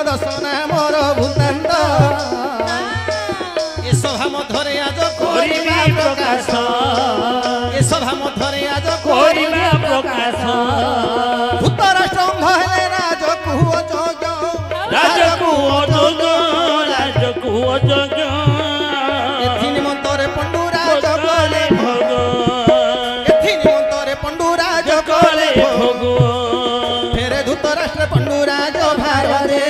दर्शना मोर भूतांत ए सभा मध्यरे आज करिबा प्रकाश ए सभा मध्यरे आज करिबा प्रकाश भूत राष्ट्र भले राजकु अजोग एथि निमंतरे पंडुराज कले भोग एथि निमंतरे पंडुराज कले भोग फेरे धूत राष्ट्र पंडुराज भार दे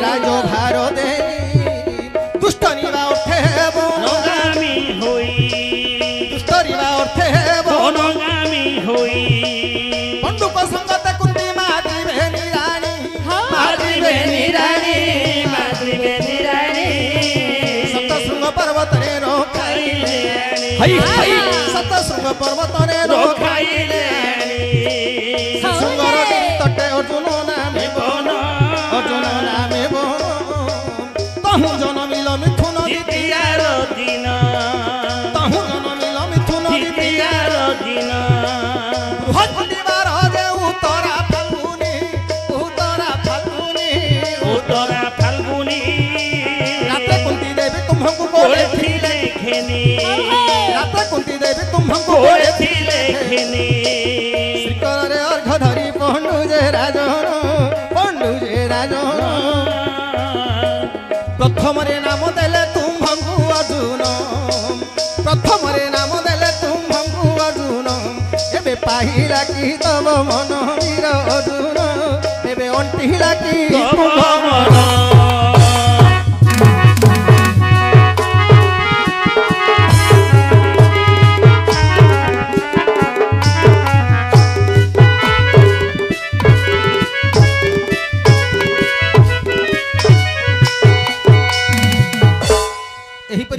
राज भार दे दुष्ट निवा उठे बनगामी होई दुष्ट निवा उठे बनगामी होई पंडुक संगत कुंती माद्री रानी सतशृंग पर्वत रे रोखाइले सतशृंग पर्वत रे रोखाइले सुंदर तटे अर्जुन नामे बन तहु जनमिल मिथुन द्वितीयार दिन तहु जनमिल मिथुन द्वितीयार दिन बृहस्पतिवार जे उत्तरा फाल्गुनी रात्रे कुंती देवी तुम्हको बोले थी लेखनी रात्रे कुंती देवी तुम्हको बोले थी लेखनी श्रीकर रे अर्घ धरी पंडु जे राजन प्रथम रे नाम देले तुम्हको अर्जुन प्रथम रे नाम देले तुम्हको अर्जुन एबे पाहिला की तब मन वीर अर्जुन एबे अंटिला की तुम मन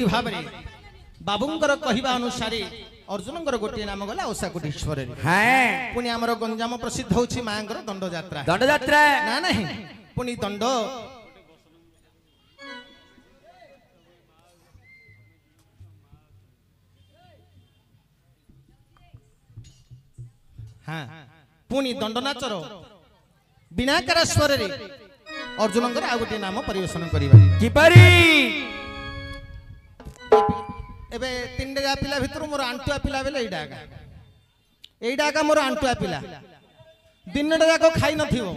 भाव बाबूंकर कहवा अनुसार अर्जुनकर गोटे नाम गला ओषाकुटीश्वर पुणी आमर गंजाम प्रसिद्ध होछि मांकर दंड यात्रा ना नहीं पुणी दंड हाँ पुणी दंड नाचर बिनाकारेश्वर अर्जुनकर आ गोटे नाम परिवेशन करिबा किपरि एबे तीन टा पिला भितर मोर आंटुआ पिला बेले एइडाका मोर आंटुआ पिला दिन जाक खाई नथिबो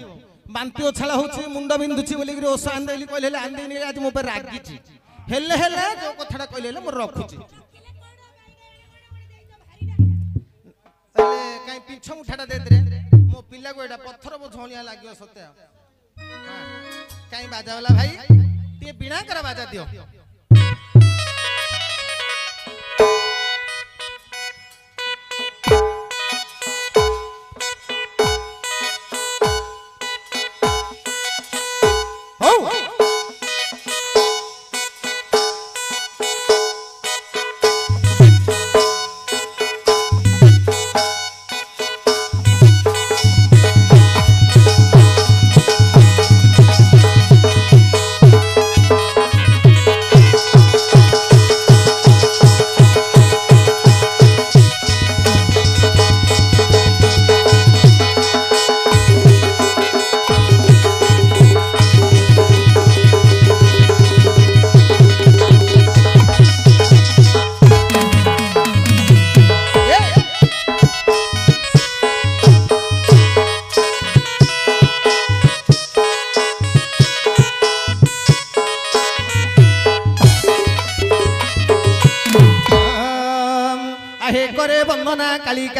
बांती ओछाला होछि मुंड बिंधुछि बोली कि ओसा आंदेली कहले आंदेनी आज मो पर रागिछि हेले हेले जो कथाटा कहले मोर रखुछि अले काई पिछ मुठाटा दे दे मो पिला को एटा पत्थर बोझोनिया लागियो सत्य हां काई बाजा वाला भाई ते बिना कर बाजा दियो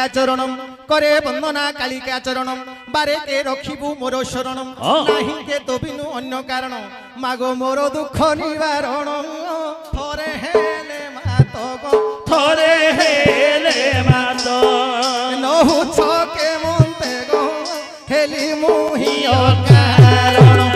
चरणम करे वंदना कालिका चरणम बारे के रखिबु मोर शरणम नाही के तो बिनु अन्य कारण मागो मोर दुख निवारण थरे हेले मातो गो थरे हेले मातो नहु छके मुंते गो हेली मुहि कारण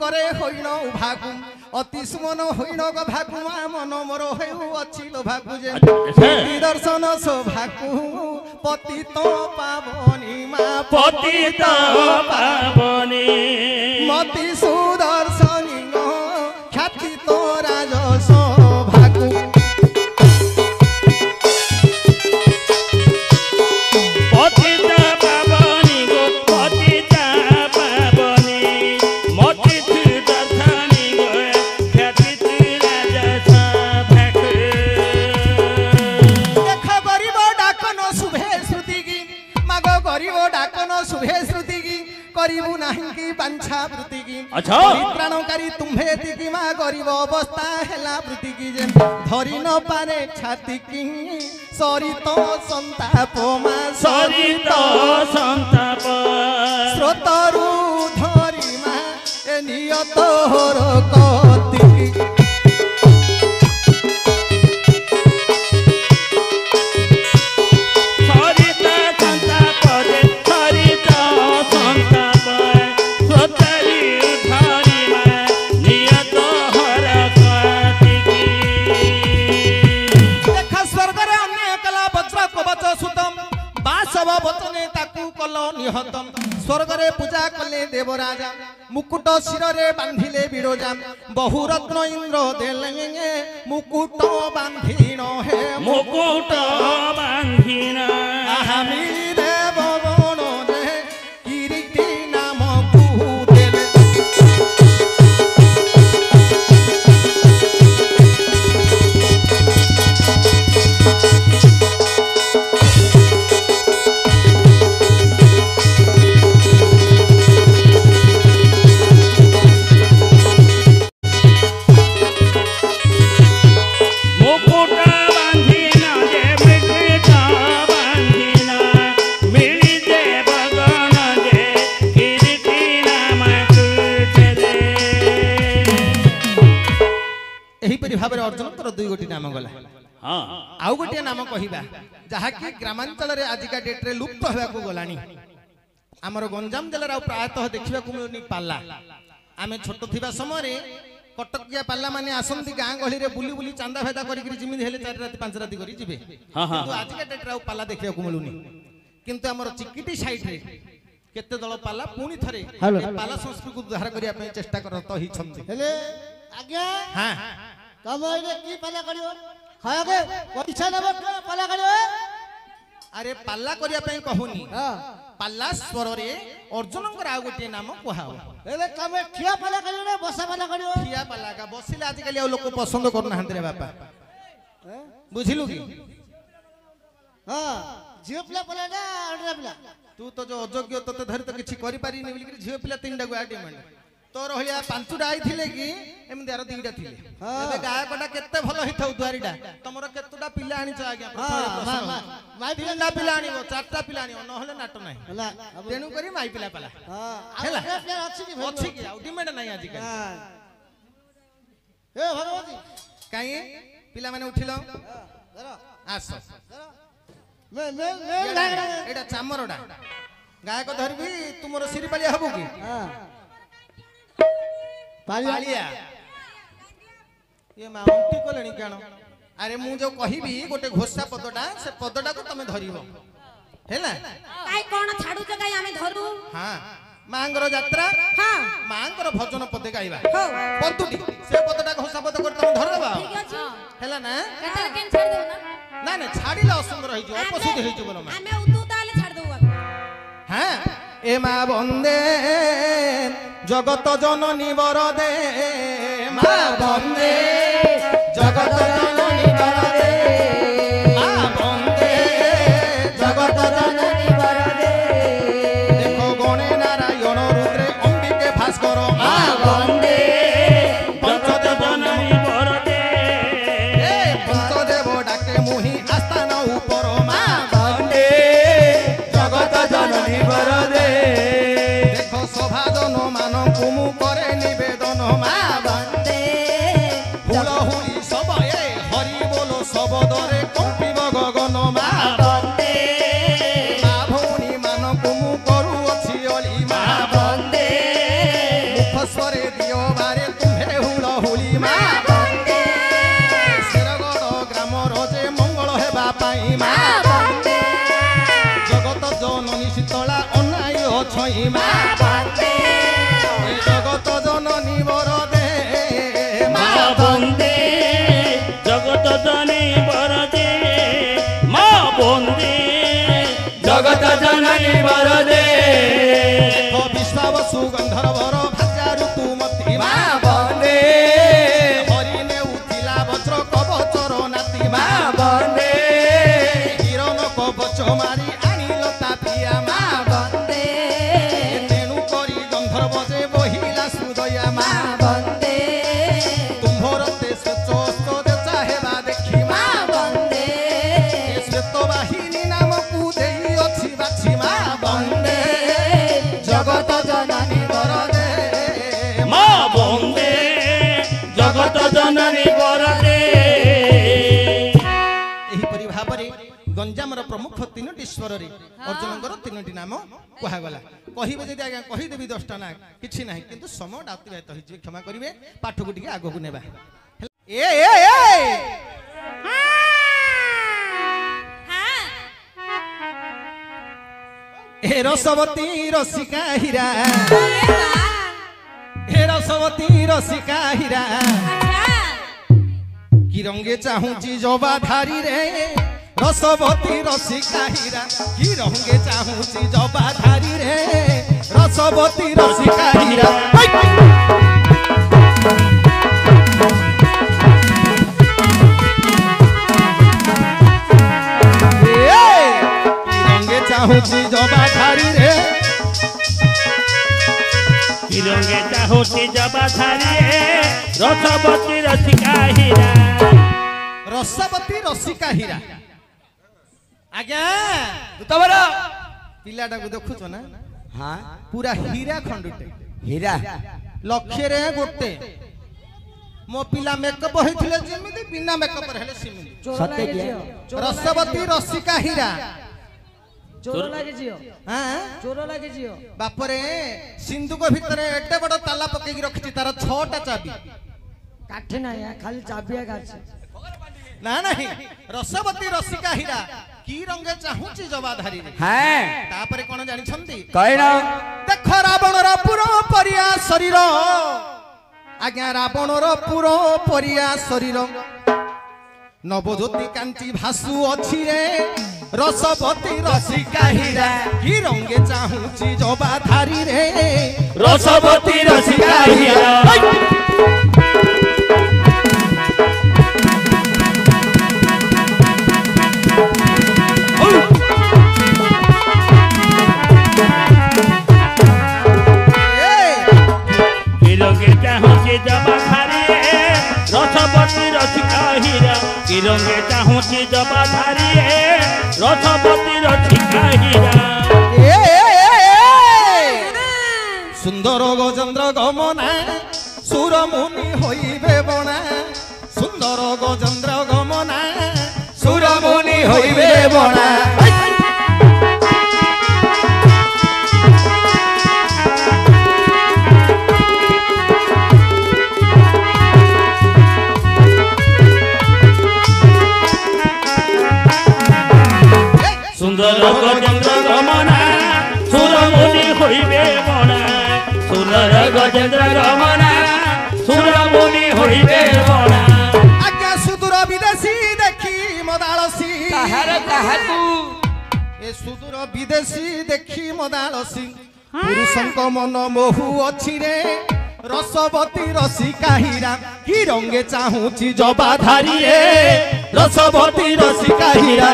करे होइनो उभागु অতি সুমন হইন গো ভাগু মন মোর হেউ অছিল ভাগু যে দর্শন শোভাকু পতিত পাবনি মা পতিত পাবনি মতি সুদর্শনী খ্যাতি তোরা যশ ভাগু পতিত পাবনি গো পতিত পাবনি মতি সুদর্শনী গো খ্যাতি তোরা যশ ভাগু দেখ গরিব ডাকন শুভে শ্রুতি কি মাগ গরিব ডাকন শুভে শ্রুতি কি করিবু নাহি কি বাঞ্ছা বৃত্তি কি আচ্ছা পরিত্রাণকারী তুম্ভে তিকি মা গরিব অবস্থা হেলা বৃত্তি কি যে ধরি ন পারে ছাতি কি সরিত সন্তাপ মা সরিত সন্তাপ স্রোতরু ধরি মা এ নিয়ত হর কতি সরিত সন্তাপ সরিত সন্তাপ সতরি ধরি মা নিয়ত হর কতিকি দেখা স্বর্গরে অন্য কলা বজ্র কবচ সুতম বাসব বচনে তাকু কল নিহতম স্বর্গরে পূজা কলে দেবরাজা মুকুট শিরে বাঁধিলে বিরজা বহু রত্ন ইন্দ্র দেলে মুকুট বাঁধিন হে মুকুট বান্ধিনা আমি দেব গণ রে কিরিটি নাম কুদেলে মুকুট বান্ধিনা যে মৃগিট বান্ধিনা মিলি যে বগন যে কিরিটি নাম কুদেলে ଏହିପରି ଭାବରେ ଅର୍ଜୁନଙ୍କର ଦୁଇ ଗୋଟି ନାମ ଗଲା ହଁ ଆଉ ଗୋଟିଏ ନାମ କହିବା ଯାହାକି ଗ୍ରାମାଞ୍ଚଳରେ ଆଜିକା ଡେଟ୍ରେ ଲୁପ୍ତ ହେବାକୁ ଗଲାଣି ଆମର ଗଞ୍ଜାମ ଜିଲ୍ଲାରେ ଆଉ ପ୍ରାୟତଃ ଦେଖିବାକୁ ମିଳୁନି ପାଲା ଆମେ ଛୋଟ ଥିବା ସମୟରେ କଟକିଆ ପାଲା ମାନେ ଆସନ୍ତି ଗାଁ ଗହଳିରେ ବୁଲି ବୁଲି ଚାନ୍ଦା ଭେଦା କରିକି ଯେମିତି ହେଲେ 4 ରାତି 5 ରାତି କରି ଯିବେ ହଁ ହଁ କିନ୍ତୁ ଆଜିକା ଡେଟ୍ରେ ଆଉ ପାଲା ଦେଖିବାକୁ ମିଳୁନି କିନ୍ତୁ ଆମର ଚିକିଟି ସାଇଡରେ କେତେ ଦଳ ପାଲା ପୁଣି ଥରେ ଏ ପାଲା ସଂସ୍କୃତିକୁ ଉଦ୍ଧାର କରିବା ପାଇଁ ଚେଷ୍ଟା କରତ ହେଇଛନ୍ତି ହେଲେ ଆଜ୍ଞା ହଁ ତମ ଏଇନେ କି ପାଲା କରିବ ଖାଇବେ ପଇସା ନେବ କିଏ ପାଲା କରିବ ଆରେ ପାଲା କରିବା ପାଇଁ କହୁନି ହଁ ପାଲା ସ୍ୱରରେ ଅର୍ଜୁନଙ୍କର ଆଉ ଗୋଟିଏ ନାମ କୁହାବ ହେଲେ ତମେ ଠିଆ ପାଲା କରିବ ନା ବସା ପାଲା କରିବ ଠିଆ ପାଲା କା ବସିଲେ ଆଜିକାଲି ଆଉ ଲୋକ ପସନ୍ଦ କରୁନାହାନ୍ତି ରେ ବାପା ବୁଝିଲୁ କି ହଁ ଝିଅ ପିଲା ପାଲା ନା ଅଣ୍ଡା ପିଲା ତୁ ତ ଯୋଉ ଅଯୋଗ୍ୟ ତତେ ଧରି ତ କିଛି କରିପାରିନି ବୋଲିକି ଝିଅ ପିଲା 3ଟା ଡିମାଣ୍ଡ ତୋର ଭଳିଆ 5ଟା ଆଇଥିଲେ କି ଏମିତି ଆର 2ଟା ଥିଲେ ଏବେ ଗାୟକଟା କେତେ ଭଲ ହେଇଥାଉ ଦୁଆରିଟା ତମର କେତେଟା ପିଲା ଆଣିଛ ଆଜ୍ଞା ମାଇ ପିଲା 3ଟା ପିଲା ଆଣିବ 4ଟା ପିଲା ଆଣିବ ନହେଲେ ନାଟ ନାହିଁ ହେଲା ତେଣୁ କରି ମାଇ ପିଲା ପାଲା ହଁ ହେଲା। ଆଉ ପିଲା ଅଛି କି ଅଛି କି ଆଉ ଡିମାଣ୍ଡ ନାହିଁ ଆଜିକାଲି ଏ ଭଗବତୀ କାହିଁ ପିଲାମାନେ ଉଠିଲ ଧର ଆସ ମେ ମେ ମେ ଏଇଟା ଚାମରଟା ଗାୟକ ଧରିବି ତୁମର ସିରିପାଳିଆ ହବୁ କି ହଁ ପାଳିଆ ये माउंटी कोलेनी केण अरे मु जो कहिबी गोटे घोषा पदटा से पदटा को तमे धरिबो हैला काई कोन छाडू जे काई आमे धरू हां मांगर यात्रा हां मांगर भजन पदे गाइबा हो पदुटी से पदटा घोषा पद कर तमे धरबा ठीक अछि हैला ना केतल केन छाड देउ ना ना ना छाडिला असुंदर होई जो अपसुद होई जो बोलो मा आमे उतु ताले छाड देउ हां ए मा बंदे जगत जननी वरदे मा बंदे जगत जननी वरदे मा बंदे जगत जननी वरदे देखो गणे नारायण रुद्रे अंबिके भास्कर मा बंदे पंचदेव जननी वरदे ए पंचदेव डाके मुहि आस्थान ऊपर मा बंदे जगत जननी वरदे देखो सभाजन मान कुमु करे निवेदन मा बंदे फूल हुली सब ए ছই মা বন্দে জগত জননী শীতলা অনাই ছই মা বন্দে এই জগত জননী বরদে মা বন্দে জগত জননী বরদে মা বন্দে জগত জননী বরদে বিশ্বাবসু গন্ধর্বর ভাজা ঋতুমতী মা বন্দে হরিণে উঠিলা বজ্র কবচর নাতি মা বন্দে হিরণ কবচ মারি আনিল তা প্রিয়া মা বন্দে তেণু କରି গন্ধর্ব যে বহিলা সুদয়া মা বন্দে তুম্ভরতে শ্বেত চাহেবা দেখি মা বন্দে ଏ ଶ୍ଵେତ ବାହିନୀ ନାମକୁ ଦେଇଅଛି ବାଛି ମା ବନ୍ଦେ জগত জননী ବରଦେ মা বন্দে জগত জননী বরদে ଏହିପରି ଭାବରେ ଗଞ୍ଜାମର ପ୍ରମୁଖ ତିନୋଟି ସ୍ୱରରେ ଅର୍ଜୁନଙ୍କର ତିନୋଟି ନାମ କୁହାଗଲା କହିବେ ଯଦି ଆଜ୍ଞା କହିଦେବି 10ଟା ନା କିଛି ନାହିଁ କିନ୍ତୁ ସମୟଟା ଅତିବାହିତ ହେଇଯିବ କ୍ଷମା କରିବେ ପାଠକୁ ଟିକେ ଆଗକୁ ନେବା ଏ ଏ ଏ हे रसवती रसिका हीरा हे रसवती रसिका हीरा कि रंगे चाहूची जबा धारी रे रसवती रसिका हीरा कि रंगे चाहूची जबा धारी रे रसवती रसिका हीरा चाहूची जबा धारी रे রঙে চাহতি জবা ধারে রসবতী রসিকা হীরা रसवती रसिका हीरा आज्ञा तमर पिलाटा को देखुछ ना हाँ पूरा हीरा खंडुटे हीरा लक्ष्य रे गोटे मो पिला मेकअप होइथिले जेमिति बिना मेकअप रहले सिमिति सत्य किया रसवती रसिका हीरा चोर लागे जियो हां चोर लागे जियो बापरे सिंधुक भितरे एटे बड़ ताला पकेकी रखिछि तार 6टा चाबी काठे ना या खाली चाबिया गाछ ना नहीं रसवती रसिका हीरा की रंगे चाहूची जबाधारी रे हाँ तापरे कोन जानि छंती कहना देख रावण रो पुरो परिया शरीर आज्ञा रावण रो पुरो परिया शरीर नवज्योति कांची भासु अछि रे रसवती रसिका हीरा की रंगे चाहूची जबाधारी रे রসবতী রসিকা হীরা রঙে চাহতি জবা ধারে রসবতী রসিকা হীরা কি রঙে চাহতি জবা ধারে রসবতী রসিকা হীরা सुंदर गजेन्द्र गमना सुर मुनि होइबे बना सुंदर गजेन्द्र गमना सुर मुनि होइबे बना সুন্দর গজেন্দ্র গমনা সুরমুনি হইবে বনা সুন্দর গজেন্দ্র গমনা সুরমুনি হইবে বনা आज्ञा सुदूर विदेशी देखी मदालसी तू ए सुदूर विदेशी देखी मदालसी पुरुषंक मन मोहु अछि रे रसवती रसिका हीरा की रंगे चाहूची जबाधारी रे रसवती रसिका हीरा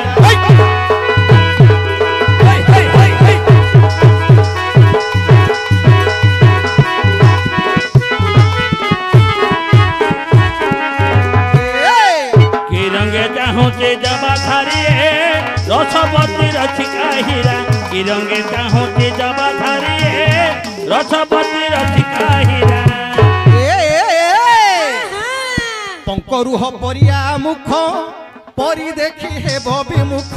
কি রঙে চাহতে যাবা ধারে রসবতী রসিকা হীরা কি রঙে চাহতে যাবা ধারে রসবতী রসিকা হীরা पंकरुह परिया मुख परि देखी हेब विमुख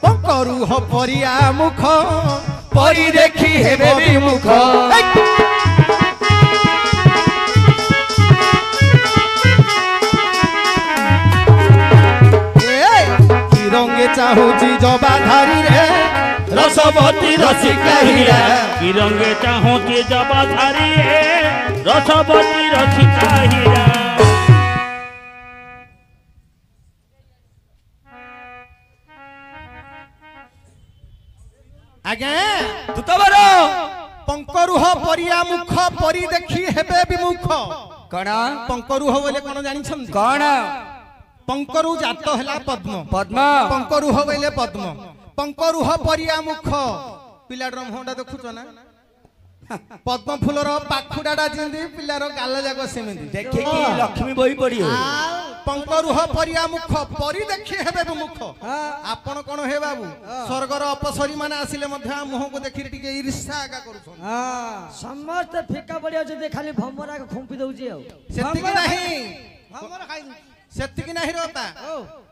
पंकरुह परिया मुख परि देखी हेब विमुख की रंगे ଚାହୁଁଛି ଜବା ଧାରିରେ ରସବତୀ ରସିକା ହୀରା କି ରଙ୍ଗେ ଚାହୁଁଛି ଜବା ଧାରିଏ ରସବତୀ ରସିକା ହୀରା। ଆଜ୍ଞା ଦୂତବର ପଙ୍କରୁହ ପରିଆ ମୁଖ ପରି ଦେଖି ହେବେ ବିମୁଖ। କଣ ପଙ୍କରୁହ ବୋଲେ କଣ ଜାଣିଛନ୍ତି? କଣ ପଙ୍କରୁ ଜାତ ହେଲା ପଦ୍ମ, ପଦ୍ମ ପଙ୍କରୁହ ବୋଲେ ପଦ୍ମ। ପଙ୍କରୁହ ପରିଆ ମୁଖ, ପିଲାର ମୁହଁଟା ଦେଖୁଛ ନା? ପଦ୍ମ ଫୁଲର ପାଖୁଡାଟା ଯେମିତି ପିଲାର ଗାଲ ଯାକ ସେମିତି। ଦେଖିକି ଲକ୍ଷ୍ମୀ ବହି ପଡିବ। ପଙ୍କରୁହ ପରିଆ ମୁଖ ପରି ଦେଖି ହେବେ ବିମୁଖ। ଆପଣ କଣ ହେ ବାବୁ ସ୍ୱର୍ଗର ଅପସରୀ ମାନେ ଆସିଲେ ମଧ୍ୟ ମୁହଁକୁ ଦେଖି ଟିକେ ଈର୍ଷା ଆକା କରୁଛନ୍ତି। ସମସ୍ତେ ଫିକା ପଡିଯାଉଛନ୍ତି, ଖାଲି ଭମରା ଖୁମ୍ପି ଦଉଛି ଆଉ। ସେତିକି ନାହିଁ, ଭମରା ଖାଇଦଉଛି। ସେତିକି ନାହିଁ ରେ ବାପା।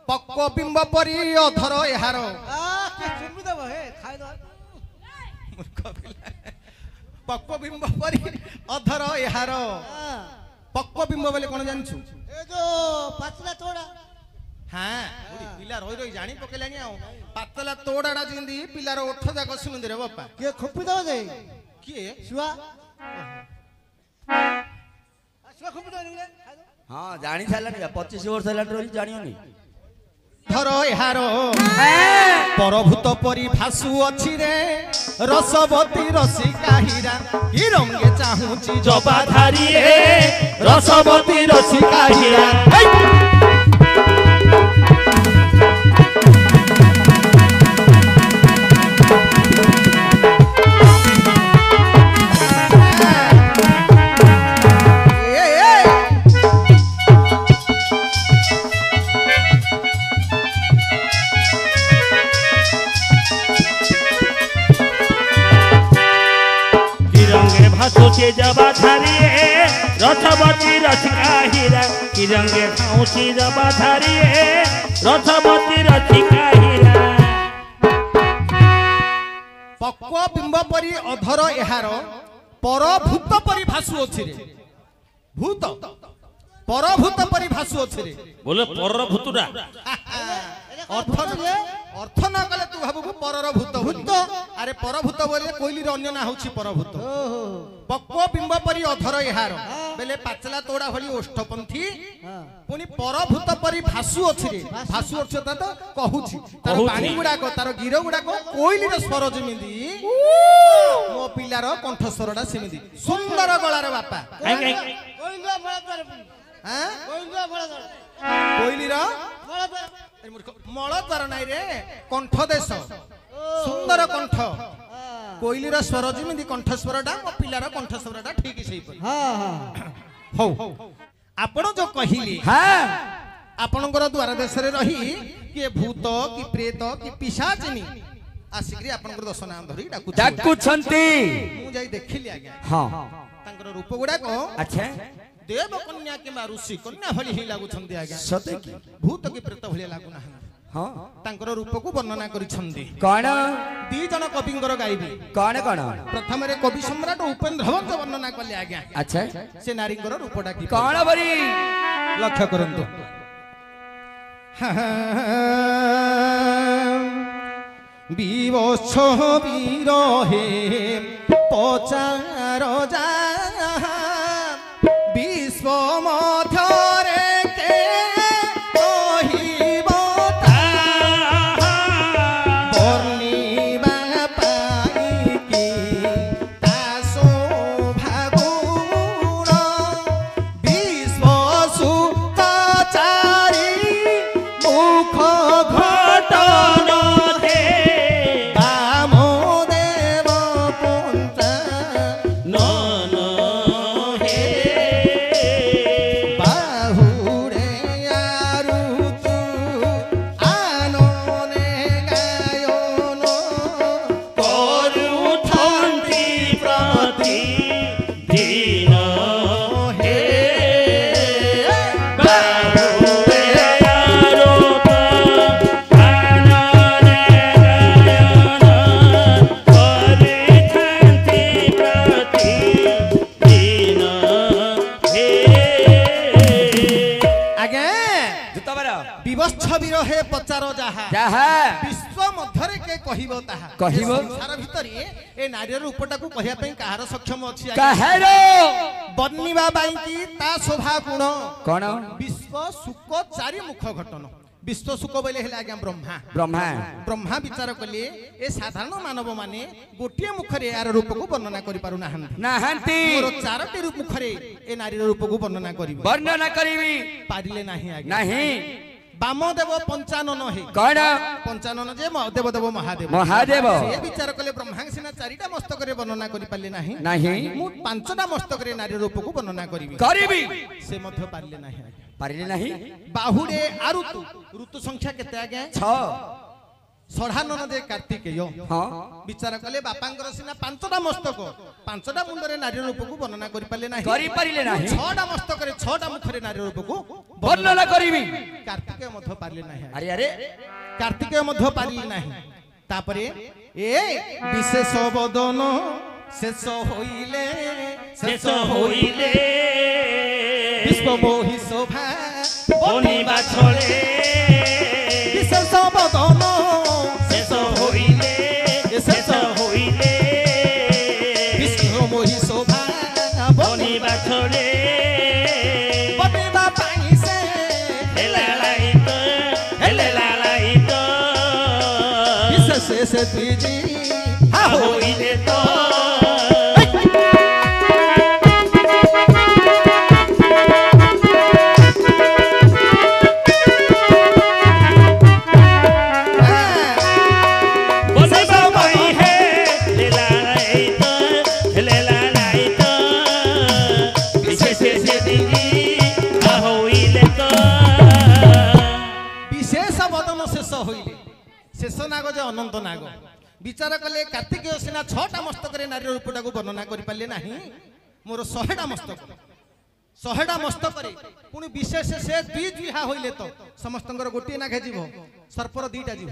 ପକ୍କ ବିମ୍ବ ପରି ଅଧର ଏହାର। ଚୁମ୍ବି ଦେବ ହେ ଖାଇଦବ। ମୂର୍ଖ ପିଲା। ପକ୍କ ବିମ୍ବ ପରି ଅଧର ଏହାର। ପକ୍କ ବିମ୍ବ ବୋଲେ କଣ ଜାଣିଛୁ? ଏ ଯୋଉ ପାଚିଲା ତୋଡା। ହଁ ପିଲା ରହି ରହି ଜାଣି ପକେଇଲାଣି ଆଉ। ପାତଲା ତୋଡାଟା ଯେମିତି ପିଲାର ଓଠ ଯାକ ସେମିତି ରେ ବାପା। କିଏ ଖୁମ୍ପି ଦେବ ଯେ? କିଏ? ଛୁଆ ଛୁଆ ଖୁମ୍ପି ଦେବ ରେ ଖାଇଦବ। ହଁ ଜାଣି ସାରିଲାଣି 25 ବର୍ଷ ହେଲାଣି ରହି ଜାଣିବନି। ଧର ଏହାର ପରଭୂତ ପରି ଭାସୁ ଅଛି ରେ ରସବତୀ ରସିକା ହୀରା କି ରଙ୍ଗେ ଚାହୁଁଛି ଜବା ଧାରିଏ ରସବତୀ ରସିକା ହୀରା। भासुचे जबा धारिए रथवती रसिका हীরা कि रंगे भासुचे जबा धारिए रथवती रसिका हীরা। पक्व बिंब परी अधर एहार परभूत परी भासु अछि रे। भूत परभूत परी भासु अछि रे। बोले परर भूतुरा अर्थ न कले तू भाबू परर भूत भूत। अरे परभूत बोले कोइलीर अन्य ना होछि परभूत। पक्व बिंब परी अधर एहार बेले पाचला तोड़ा भली ओष्ठपंथी पुनी परभूत परी भासु अछि रे। भासु अछि त कहूछि तार पानी गुडा को तार गिरो गुडा को कोइलीर स्वर जेमिदी मो पिलार कंठ स्वरडा सेमिदी सुंदर गळार बापा। कोइला बळा द्वार हां कोइला बळा द्वार कोइलीर बळा द्वार मळ द्वार नाइ रे कंठ देश सुंदर कंठ कोइलीर स्वर जेमिदी कंठ स्वरडा मो पिलार कंठ स्वरडा ठीक सही पर। हां हां हो आपण जो कहिली हां आपणकर द्वार देश रे रही कि भूत कि प्रेत कि पिशाचिनी आसिकरी आपणकर दश नाम धरी डाकुछंती मु जाई देखिली आज्ञा। हां तांकर रूप गुडा को अच्छा देव कन्या कि ऋषि कन्या भली ही लागुछंती आज्ञा। सते की भूत कि प्रेत भली लागु ना। हां तांकर रूप को वर्णना करिछंती। कौन दी जन कविंगर गाइबी। कौन कौन प्रथम रे कवि सम्राट उपेंद्र भक्त वर्णना कले आज्ञा। अच्छा से नारींगर रूपडा कि कौन बरी लक्ष्य करंतु। विवश विरहे पचार जा विश्व मध्यरे के कहिब वर्णिबा पाइकी ता शोभागुण विश्व सुतचारी मुख घटन दे वामदेव पंचा नन ଯାହା ଯାହା ବିଶ୍ୱ ମଧ୍ୟରେ କେ କହିବ ତାହା କହିବ। ଏ ସଂସାର ଭିତରେ ଏ ନାରୀର ରୂପଟାକୁ କହିବା ପାଇଁ କାହାର ସକ୍ଷମ ଅଛି ଆଜ୍ଞା? କାହାର ବର୍ଣ୍ଣିବା ପାଇଁ କି ତା ଶୋଭା ଗୁଣ କଣ ବିଶ୍ୱ ସୁକ ଚାରି ମୁଖ ଘଟନ ବିଶ୍ୱ ସୁକ ବୋଇଲେ ହେଲା ଆଜ୍ଞା ବ୍ରହ୍ମା ବ୍ରହ୍ମା ବ୍ରହ୍ମା ବିଚାର କଲେ ଏ ସାଧାରଣ ମାନବ ମାନେ ଗୋଟିଏ ମୁଖରେ ଏହାର ରୂପକୁ ବର୍ଣ୍ଣନା କରିପାରୁ ନାହାନ୍ତି ନାହାନ୍ତି ମୋର ଚାରୋଟି ମୁଖରେ ଏ ନାରୀର ରୂପକୁ ବର୍ଣ୍ଣନା କରିବି ବର୍ଣ୍ଣନା କରିବି ପାରିଲେ ନାହିଁ ଆଜ୍ଞା ନାହିଁ ବାମଦେବ ପଞ୍ଚାନନ ହେ କଣ ପଞ୍ଚାନନ ଯେ ଦେବଦେବ ମହାଦେବ ମହାଦେବ ସେ ବିଚାର କଲେ ବ୍ରହ୍ମା ସିନା ଚାରିଟା ମସ୍ତକରେ ବର୍ଣ୍ଣନା କରିପାରିଲେ ନାହିଁ ନାହିଁ ମୁଁ ପାଞ୍ଚଟା ମସ୍ତକରେ ନାରୀ ରୂପକୁ ବର୍ଣ୍ଣନା କରିବି କରିବି ସେ ମଧ୍ୟ ପାରିଲେ ନାହିଁ ଆଜ୍ଞା ପାରିଲେ ନାହିଁ ବାହୁଡେ ଆରୁତୁ ଋତୁ ସଂଖ୍ୟା କେତେ ଆଜ୍ଞା 6 ଷଢ଼ାନନ ଯେ କାର୍ତ୍ତିକେୟ ହଁ ବିଚାର କଲେ ବାପାଙ୍କର ସିନା ପାଞ୍ଚଟା ମସ୍ତକ ପାଞ୍ଚଟା ମୁଣ୍ଡରେ ନାରୀ ରୂପକୁ ବର୍ଣ୍ଣନା କରିପାରିଲେ ନାହିଁ କରିପାରିଲେ ନାହିଁ ଛଅଟା ମସ୍ତକରେ ଛଅଟା ମୁଖରେ ନାରୀ ରୂପକୁ ବର୍ଣ୍ଣନା କରିବି କାର୍ତ୍ତିକେୟ ମଧ୍ୟ ପାରିଲେ ନାହିଁ ଆରେ ଆରେ କାର୍ତ୍ତିକେୟ ମଧ୍ୟ ପାରିଲେ ନାହିଁ ତାପରେ ଏ ବିଶେଷ ବଦନ ଶେଷ ହୋଇଲେ ଶେଷ ହୋଇଲେ ବିଶ୍ୱ ମୋହି ଶୋଭା ବନିବା ଛଳେ ବିଶେଷ ବଦନ ଶେଷ ହୋଇଲେ ଶେଷ ହୋଇଲେ ବିଶ୍ୱ ମୋହି ଶୋଭା ବନିବା ଛଳେ ବନେଇବା ପାଇଁ ସେ ହେଲେ ଲାଳାୟିତ ବିଶେଷ ସେ ତୁଜି ହୋଇଲେ ତ ବନିବା ପାଇଁ ହେଲେ ଲାଳାୟିତ ବିଶେଷ ସେ ଦିଦି ହୋଇଲେ ତ ବିଶେଷ ବଦନ ଶେଷ ହୋଇଲେ ଶେଷ ନାଗ ଯେ ଅନନ୍ତ ନାଗ ବିଚାର କଲେ କାର୍ତ୍ତିକେୟ ସିନା ଛଅଟା ମସ୍ତକରେ ନାରୀର ରୂପଟାକୁ ବର୍ଣ୍ଣନା କରିପାରିଲେ ନାହିଁ ମୋର 100ଟା ମସ୍ତକରେ ପୁଣି ବିଶେଷ ସେ ଦୁଇ ଦ୍ୱିହା ହୋଇଲେ ତ ସମସ୍ତଙ୍କର ଗୋଟିଏ ନାଘେ ଯିବ ସର୍ପର ଦିଟା ଯିବ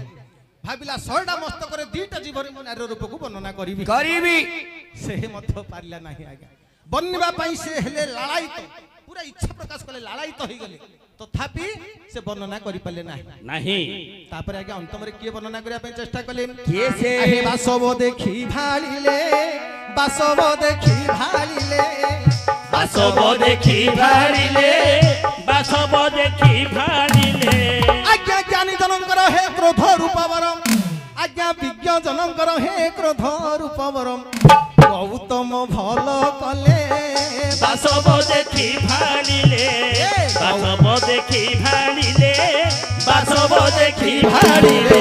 ଭାବିଲା 100ଟା ମସ୍ତକରେ ଦିଟା ଜୀବରେ ମୁଁ ନାରୀର ରୂପକୁ ବର୍ଣ୍ଣନା କରିବି କରିବି ସେ ମଧ୍ୟ ପାରିଲା ନାହିଁ ଆଜ୍ଞା ବନିବା ପାଇଁ ସେ ହେଲେ ଲାଳାୟିତ ପୁରା ଇଚ୍ଛା ପ୍ରକାଶ କଲେ ଲାଳାୟିତ ହେଇଗଲେ ତଥାପି ସେ ବର୍ଣ୍ଣନା କରିପାରିଲେ ନାହିଁ ନାହିଁ ତାପରେ ଆଜ୍ଞା ଅନ୍ତମରେ କିଏ ବର୍ଣ୍ଣନା କରିବା ପାଇଁ ଚେଷ୍ଟା କଲେ କିଏ ସେ ଆହେ ବାସବ ଦେଖି ଭାଳିଲେ ବାସବ ଦେଖି ଭାଳିଲେ ବାସବ ଦେଖି ଭାଳିଲେ ବାସବ ଦେଖି ଭାଳିଲେ ଆଜ୍ଞା ଜ୍ଞାନୀ ଜନଙ୍କର ହେ କ୍ରୋଧ ରୂପବର ଆଜ୍ଞା ବିଜ୍ଞ ଜନଙ୍କର ହେ କ୍ରୋଧ ରୂପବର ଗୌତମ ଭଲ କଲେ ବାସବ ଦେଖି ଭାଳିଲେ ବାସବ ଦେଖି ଭାଳିଲେ ବାସବ ଦେଖି ଭାଳିଲେ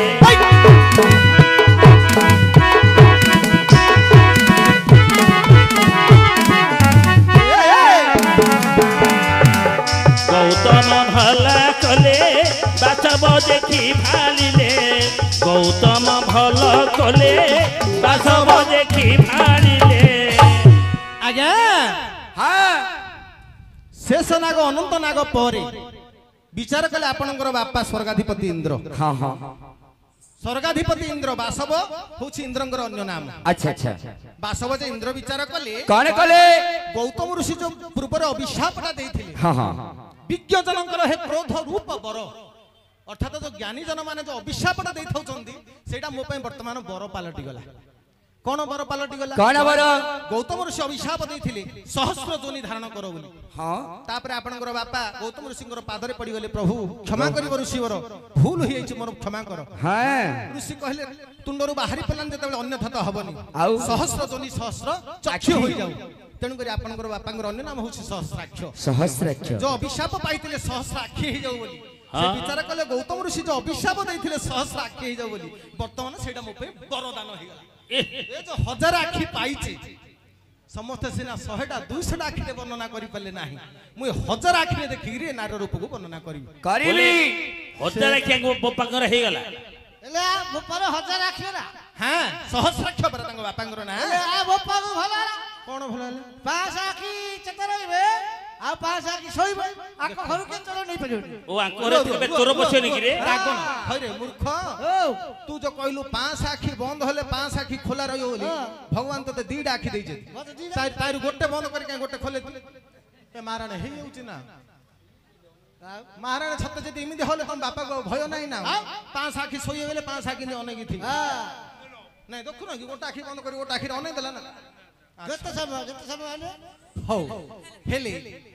ଗୌତମ ଭଲ କଲେ ବାସବ ଦେଖି ଭାଳିଲେ ଗୌତମ ଭଲ କଲେ ବାସବ ଦେଖି ଭାଳିଲେ ଆଜ୍ଞା ହଁ ଶେଷ ନାଗ ଅନନ୍ତ ନାଗ ପରେ ବିଚାର କଲେ ଆପଣଙ୍କର ବାପା ସ୍ୱର୍ଗାଧିପତି ଇନ୍ଦ୍ର ହଁ ହଁ ସ୍ୱର୍ଗାଧିପତି ଇନ୍ଦ୍ର ବାସବ ହଉଛି ଇନ୍ଦ୍ରଙ୍କର ଅନ୍ୟ ନାମ ଆଚ୍ଛା ଆଚ୍ଛା ବାସବ ଯେ ଇନ୍ଦ୍ର ବିଚାର କଲେ କଣ କଲେ ଗୌତମ ଋଷି ଯୋଉ ପୂର୍ବରେ ଅଭିଶାପଟା ଦେଇଥିଲେ ହଁ ହଁ ବିଜ୍ଞ ଜନଙ୍କର ହେ କ୍ରୋଧ ରୂପ ବର ଅର୍ଥାତ ଯୋଉ ଜ୍ଞାନୀ ଜନ ମାନେ ଯୋଉ ଅଭିଶାପଟା ଦେଇଥାଉଛନ୍ତି ସେଇଟା ମୋ ପାଇଁ ବର୍ତ୍ତମାନ ବର ପାଲଟିଗଲା କଣ ବର ପାଲଟିଗଲା କଣ ବର ଗୌତମ ଋଷି ଅଭିଶାପ ଦେଇଥିଲେ ସହସ୍ର ଯୋନି ଧାରଣ କର ବୋଲି ହଁ ତାପରେ ଆପଣଙ୍କର ବାପା ଗୌତମ ଋଷିଙ୍କର ପାଦରେ ପଡିଗଲେ ପ୍ରଭୁ କ୍ଷମା କରିବ ଋଷିବର ଭୁଲ ହେଇଯାଇଛି ମୋର କ୍ଷମା କର ହଁ ଋଷି କହିଲେ ତୁଣ୍ଡରୁ ବାହାରି ପଡ଼ିଲାନି ଯେତେବେଳେ ଅନ୍ୟଥା ତ ହବନି ଆଉ ସହସ୍ର ଯୋନି ସହସ୍ର ଚକ୍ଷୁ ହୋଇଯାଉ ତେଣୁକରି ଆପଣଙ୍କର ବାପାଙ୍କର ଅନ୍ୟ ନାମ ହଉଛି ସହସ୍ରାକ୍ଷ ସହସ୍ରାକ୍ଷ ଯୋଉ ଅଭିଶାପ ପାଇଥିଲେ ସହସ୍ର ଆଖି ହେଇଯାଉ ବୋଲି ସେ ବିଚାର କଲେ ଗୌତମ ଋଷି ଯୋଉ ଅଭିଶାପ ଦେଇଥିଲେ ସହସ୍ର ଆଖି ହେଇଯାଉ ବୋଲି ବର୍ତ୍ତମାନ ସେଇଟା ମୋ ପାଇଁ ବରଦାନ ହେଇଗଲା ଏ ଯୋଉ 1000 ଆଖି ପାଇଛି ସମସ୍ତେ ସିନା 100ଟା 200ଟା ଆଖିରେ ବର୍ଣ୍ଣନା କରିପାରିଲେ ନାହିଁ ମୁଁ 1000 ଆଖିରେ ଦେଖିକିରି ନାରୀର ରୂପକୁ ବର୍ଣ୍ଣନା କରିବି କରିବି ହଜାର ଆଖିଆ ବାପାଙ୍କର ହେଇଗଲା ହେଲେ ବୋପାର 1000 ଆଖି ହେଲା ହଁ ସହସ୍ରାକ୍ଷ ପରା ତାଙ୍କ ବାପାଙ୍କର ନା ହେଲେ ବୋପାକୁ ଭଲ ହେଲା କଣ ଭଲ ହେଲା 5 ଆଖି ଚେତା ରହିବେ ଆଉ 5 ଆଖି ଶୋଇବେ ଆଙ୍କ ଘରୁ କେତେ ଚୋର ନେଇ ପାରିବନି ଓ ଆଙ୍କର କେବେ ଚୋର ପଶିବନି କି ରେ ରାଗଣ ହଇରେ ମୂର୍ଖ ଓ ତୁ ଯୋଉ କହିଲୁ 5 ଆଖି ବନ୍ଦ ହେଲେ 5 ଆଖି ଖୋଲା ରହିବ ବୋଲି ଭଗବାନ ତତେ ଦିଟା ଆଖି ଦେଇଛନ୍ତି ତାରୁ ଗୋଟେ ବନ୍ଦ କରି କାଇଁ ଗୋଟେ ଖୋଲେ ଏ ମାରାଣେ ହେଇଯାଉଛି ନା ମହାରାଣୀ ଛତ ଯଦି ଏମିତି ହଲେ ତମ ବାପାକୁ ଭୟ ନାହିଁ ନା ପାଞ୍ଚ ଆଖି ଶୋଇଗଲେ ପାଞ୍ଚ ଆଖି ଅନେଇକି ଥିବେ ନାଇଁ ଦେଖୁନ କି ଗୋଟେ ଆଖି ବନ୍ଦ କରି ଗୋଟେ ଆଖିରେ ଅନେଇ ଦେଲା ନା ଯେତେ ସମୟ ହେଲେ ହଉ ହେଲେ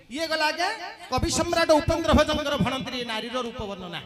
ଇଏ ଗଲା ଆଜ୍ଞା କବି ସମ୍ରାଟ ଉପେନ୍ଦ୍ର ଭଞ୍ଜଙ୍କର ଭଣନ୍ତ୍ରୀ ନାରୀର ରୂପ ବର୍ଣ୍ଣନା